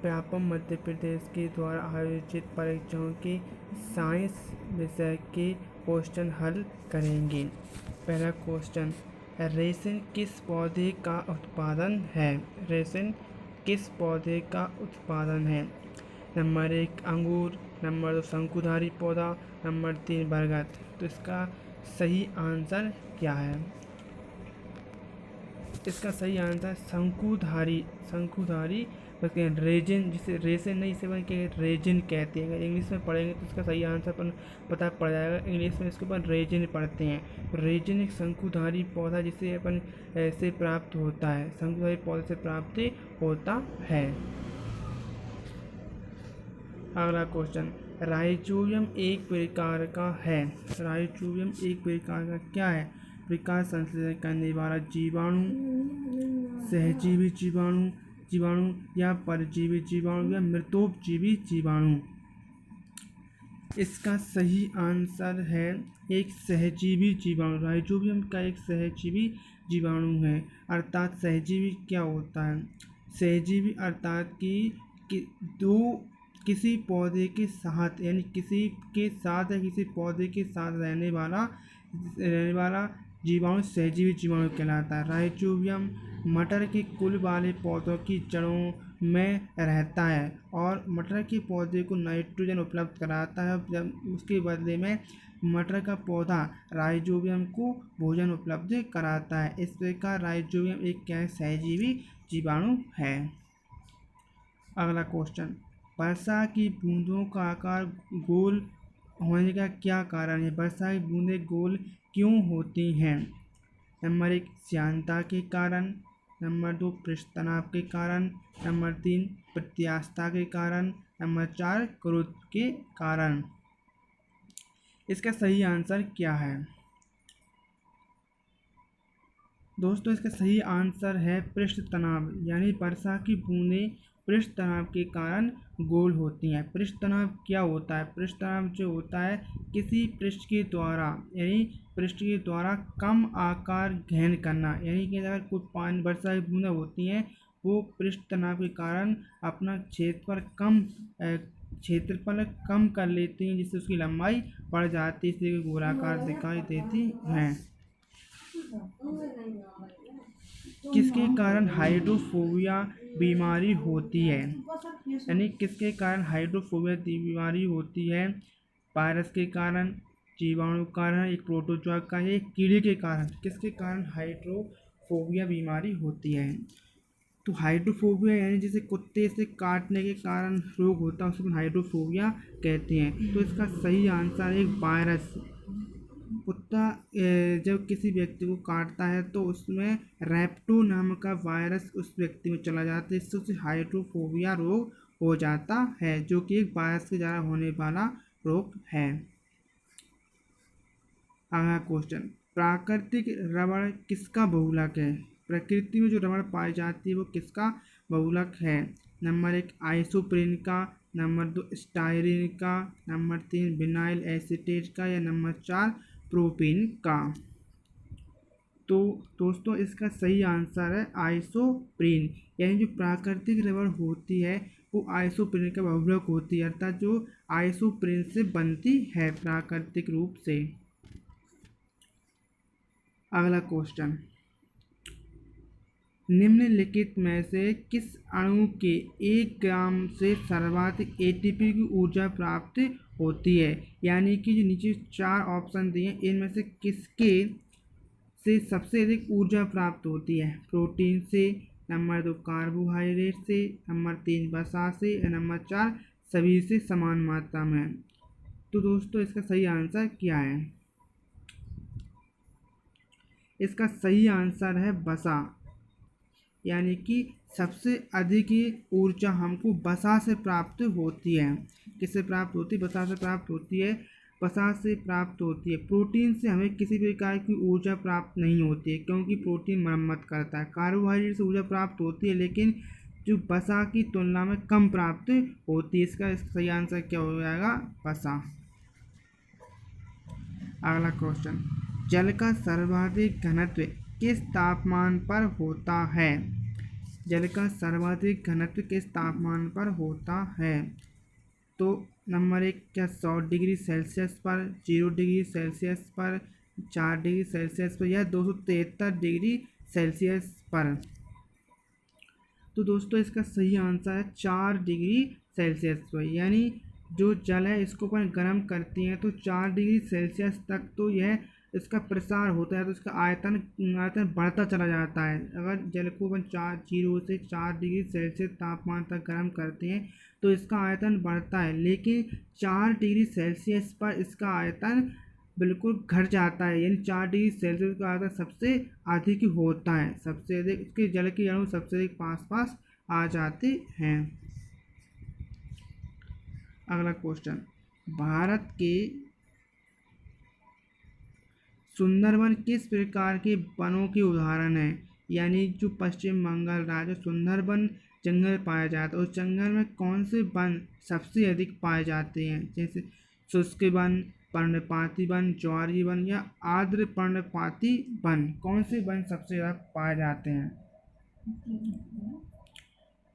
व्यापम मध्य प्रदेश के द्वारा आयोजित परीक्षाओं के साइंस विषय के क्वेश्चन हल करेंगे। पहला क्वेश्चन, रेसिन किस पौधे का उत्पादन है? रेसिन किस पौधे का उत्पादन है? नंबर 1 अंगूर, नंबर 2 शंकुधारी पौधा, नंबर 3 बरगद। तो इसका सही आंसर क्या है? इसका सही आंसर शंकुधारी रेजिन, जिसे रेसिन नहीं, इसे के रेजिन कहते हैं। अगर इंग्लिश में पढ़ेंगे तो इसका सही आंसर पता पड़ जाएगा। इंग्लिश में इसके ऊपर रेजिन पढ़ते हैं। रेजिन एक शंकुधारी पौधा जिसे अपन ऐसे प्राप्त होता है, शंकुधारी पौधे से प्राप्त होता है। अगला क्वेश्चन, राइजोबियम एक प्रकार का है। राइजोबियम एक प्रकार का क्या है? विकास संश्लेषण करने वाला जीवाणु, सहजीवी जीवाणु या परजीवी जीवाणु या मृतोपजीवी जीवाणु। इसका सही आंसर है एक सहजीवी जीवाणु। राइजोबियम का एक सहजीवी जीवाणु है। अर्थात सहजीवी क्या होता है? सहजीवी अर्थात कि दो किसी पौधे के साथ, यानी किसी के साथ या किसी पौधे के साथ रहने वाला जीवाणु सहजीवी जीवाणु कहलाता है। राइजोबियम मटर के कुल वाले पौधों की जड़ों में रहता है और मटर के पौधे को नाइट्रोजन उपलब्ध कराता है। जब उसके बदले में मटर का पौधा राइजोबियम को भोजन उपलब्ध कराता है। इस प्रकार राइजोबियम एक क्या है? सहजीवी जीवाणु है। अगला क्वेश्चन, वर्षा की बूंदों का आकार गोल होने का क्या कारण है? वर्षा की बूंदें गोल क्यों होती हैं? नंबर 1 श्यानता के कारण, नंबर 2 पृष्ठ तनाव के कारण, नंबर 3 प्रत्यास्थता के कारण, नंबर 4 क्रोध के कारण। इसका सही आंसर क्या है? दोस्तों इसका सही आंसर है पृष्ठ तनाव, यानी वर्षा की बूंदें पृष्ठ तनाव के कारण गोल होती हैं। पृष्ठ तनाव क्या होता है? पृष्ठ तनाव जो होता है किसी पृष्ठ के द्वारा, यानी पृष्ठ के द्वारा कम आकार ग्रहण करना, यानी कि अगर कोई पानी वर्षा की बूंदें होती हैं वो पृष्ठ तनाव के कारण अपना क्षेत्रफल कम कर लेती हैं, जिससे उसकी लंबाई बढ़ जाती है, इसलिए गोलाकार दिखाई देती हैं। किसके कारण हाइड्रोफोबिया बीमारी होती है? यानी किसके कारण हाइड्रोफोबिया बीमारी होती है? वायरस के कारण, जीवाणु के कारण, एक प्रोटोजोआ का, एक कीड़े के कारण। किसके कारण हाइड्रोफोबिया बीमारी होती है? तो हाइड्रोफोबिया यानी जैसे कुत्ते से काटने के कारण रोग होता है, उसको हाइड्रोफोबिया कहते हैं। तो इसका सही आंसर एक वायरस। कुत्ता जब किसी व्यक्ति को काटता है तो उसमें रैप्टो नाम का वायरस उस व्यक्ति में चला जाता है, इससे उसे हाइड्रोफोबिया रोग हो जाता है, जो कि एक वायरस के द्वारा होने वाला रोग है। अगला क्वेश्चन, प्राकृतिक रबड़ किसका बहुलक है? प्रकृति में जो रबड़ पाई जाती है वो किसका बहुलक है? नंबर 1 आइसोप्रीन का, नंबर 2 स्टाइरिन का, नंबर 3 विनाइल एसीटेट का, या नंबर 4 प्रोपीन का। तो दोस्तों इसका सही आंसर है आइसोप्रीन, यानी जो प्राकृतिक रबड़ होती है वो आइसोप्रीन का बहुलक होती है, अर्थात जो आइसोप्रीन से बनती है प्राकृतिक रूप से। अगला क्वेश्चन, निम्नलिखित में से किस अणु के 1 ग्राम से सर्वाधिक एटीपी की ऊर्जा प्राप्त होती है? यानी कि जो नीचे 4 ऑप्शन दिए हैं इनमें से किसके से सबसे अधिक ऊर्जा प्राप्त होती है? प्रोटीन से, नंबर 2 कार्बोहाइड्रेट से, नंबर 3 वसा से, या नंबर 4 सभी से समान मात्रा में। तो दोस्तों इसका सही आंसर क्या है? इसका सही आंसर है वसा, यानी कि सबसे अधिक ऊर्जा हमको वसा से प्राप्त होती है। किससे प्राप्त होती है? वसा से प्राप्त होती है। वसा से प्राप्त होती है। प्रोटीन से हमें किसी प्रकार की ऊर्जा प्राप्त नहीं होती है, क्योंकि प्रोटीन मरम्मत करता है। कार्बोहाइड्रेट से ऊर्जा प्राप्त होती है, लेकिन जो वसा की तुलना में कम प्राप्त होती है। इसका सही आंसर क्या हो जाएगा? वसा। अगला क्वेश्चन, जल का सर्वाधिक घनत्व किस तापमान पर होता है? जल का सर्वाधिक घनत्व किस तापमान पर होता है? तो नंबर 1 क्या 100 डिग्री सेल्सियस पर, 0 डिग्री सेल्सियस पर, 4 डिग्री सेल्सियस पर या 273 डिग्री सेल्सियस पर? तो दोस्तों इसका सही आंसर है 4 डिग्री सेल्सियस पर। यानी जो जल है इसको अपन गर्म करते हैं तो 4 डिग्री सेल्सियस तक तो यह इसका प्रसार होता है, तो इसका आयतन आयतन बढ़ता चला जाता है। अगर जल को अपन 0 से 4 डिग्री सेल्सियस तापमान तक गर्म करते हैं तो इसका आयतन बढ़ता है, लेकिन 4 डिग्री सेल्सियस पर इसका आयतन बिल्कुल घट जाता है। यानी 4 डिग्री सेल्सियस का आयतन सबसे अधिक होता है, सबसे अधिक इसके जल के अणु सबसे अधिक पास पास आ जाते हैं। अगला क्वेश्चन, भारत के सुंदरवन किस प्रकार के वनों के उदाहरण है? यानी जो पश्चिम बंगाल राज्य सुंदरवन जंगल पाया जाता है, उस जंगल में कौन से वन सबसे अधिक पाए जाते हैं? जैसे शुष्क वन, पर्णपाती वन, ज्वारी वन या आर्द्र पर्णपाती वन, कौन से वन सबसे ज़्यादा पाए जाते हैं?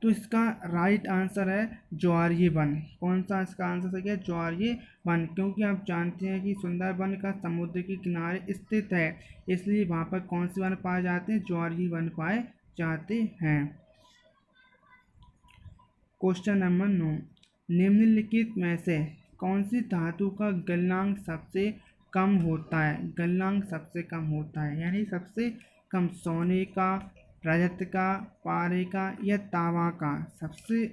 तो इसका राइट आंसर है ज्वारीय वन। कौन सा इसका आंसर सही है? ज्वारीय वन, क्योंकि आप जानते हैं कि सुंदरबन का समुद्र के किनारे स्थित है, इसलिए वहाँ पर कौन से वन पाए जाते हैं? ज्वारीय वन पाए जाते हैं। क्वेश्चन नंबर 9, निम्नलिखित में से कौन सी धातु का गलनांक सबसे कम होता है? गलनांक सबसे कम होता है यानी सबसे कम, सोने का, रजत का, पारे का या तांबा का सबसे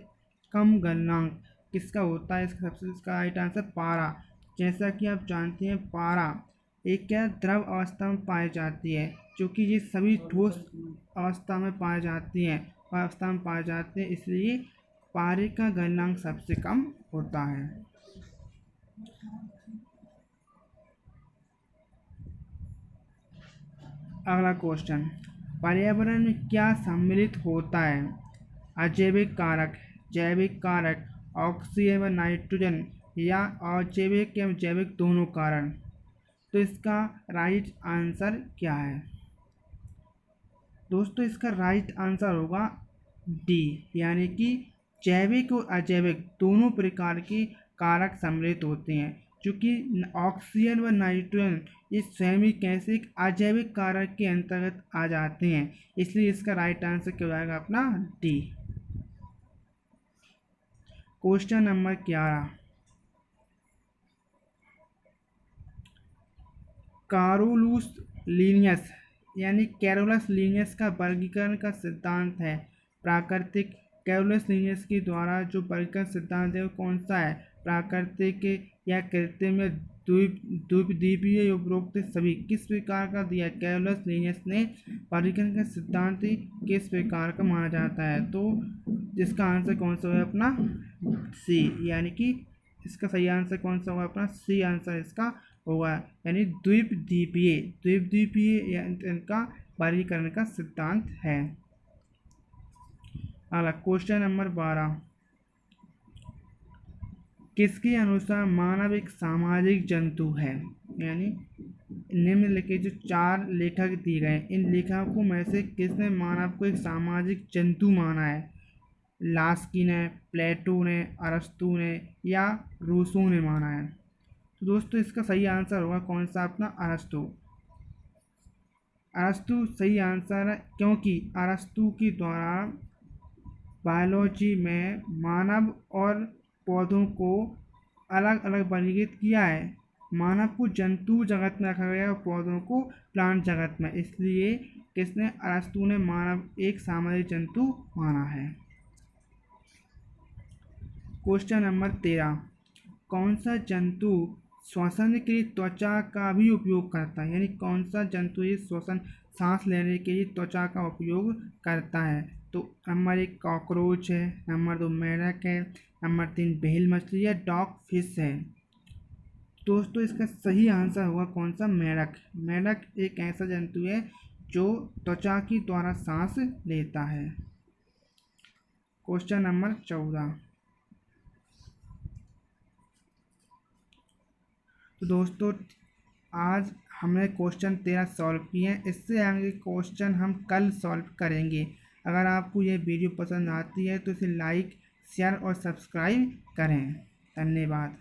कम गलनांक किसका होता है? इसका राइट आंसर पारा। जैसा कि आप जानते हैं पारा एक क्या द्रव अवस्था में पाई जाती है, क्योंकि ये सभी ठोस अवस्था में पाए जाती हैं, इसलिए पारे का गलनांक सबसे कम होता है। अगला क्वेश्चन, पर्यावरण में क्या सम्मिलित होता है? अजैविक कारक, जैविक कारक, ऑक्सीजन व नाइट्रोजन या अजैविक एवं जैविक दोनों कारण? तो इसका राइट आंसर क्या है? दोस्तों इसका राइट आंसर होगा डी, यानी कि जैविक और अजैविक दोनों प्रकार के कारक सम्मिलित होते हैं। चूँकि ऑक्सीजन व नाइट्रोजन ये स्वयं ही कैसे एक अजैविक कारक के अंतर्गत आ जाते हैं, इसलिए इसका राइट आंसर क्या हो जाएगा अपना D. Question number 11, Carolus Linnaeus यानी कैरोलस लीनियस का वर्गीकरण का सिद्धांत है। प्राकृतिक कैरोलस लीनियस के द्वारा जो वर्गीकरण सिद्धांत है वो कौन सा है? प्राकृतिक या कृत्रिम या द्वीपीय उपरोक्त सभी? किस प्रकार का दिया? कैरोलस लीनियस ने वर्गीकरण का सिद्धांत किस प्रकार का माना जाता है? तो इसका आंसर कौन सा होगा अपना सी, यानी कि इसका सही आंसर कौन सा होगा अपना सी आंसर इसका होगा, यानी द्वीपीय इनका वर्गीकरण का सिद्धांत है। अगला क्वेश्चन नंबर 12, किसके अनुसार मानव एक सामाजिक जंतु है? यानी निम्नलिखित जो 4 लेखक दिए गए, इन लेखकों में से किसने मानव को एक सामाजिक जंतु माना है? लास्की ने, प्लेटो ने, अरस्तु ने या रूसो ने माना है? तो दोस्तों इसका सही आंसर होगा कौन सा अपना अरस्तु। अरस्तु सही आंसर है, क्योंकि अरस्तु के द्वारा बायोलॉजी में मानव और पौधों को अलग अलग वर्गीकृत किया है। मानव को जंतु जगत में रखा गया और पौधों को प्लांट जगत में, इसलिए किसने? अरस्तु ने मानव एक सामाजिक जंतु माना है। क्वेश्चन नंबर 13, कौन सा जंतु श्वसन के लिए त्वचा का भी उपयोग करता है? यानी कौन सा जंतु ये श्वसन सांस लेने के लिए त्वचा का उपयोग करता है? तो नंबर 1 कॉकरोच है, नंबर 2 मेढक है, नंबर 3 व्हेल मछली या डॉग फिश है? दोस्तों इसका सही आंसर होगा कौन सा? मेढक। मेढक एक ऐसा जंतु है जो त्वचा के द्वारा सांस लेता है। क्वेश्चन नंबर 14, तो दोस्तों आज हमने क्वेश्चन 13 सॉल्व किए हैं, इससे आगे क्वेश्चन हम कल सॉल्व करेंगे। अगर आपको यह वीडियो पसंद आती है तो इसे लाइक, शेयर और सब्सक्राइब करें। धन्यवाद।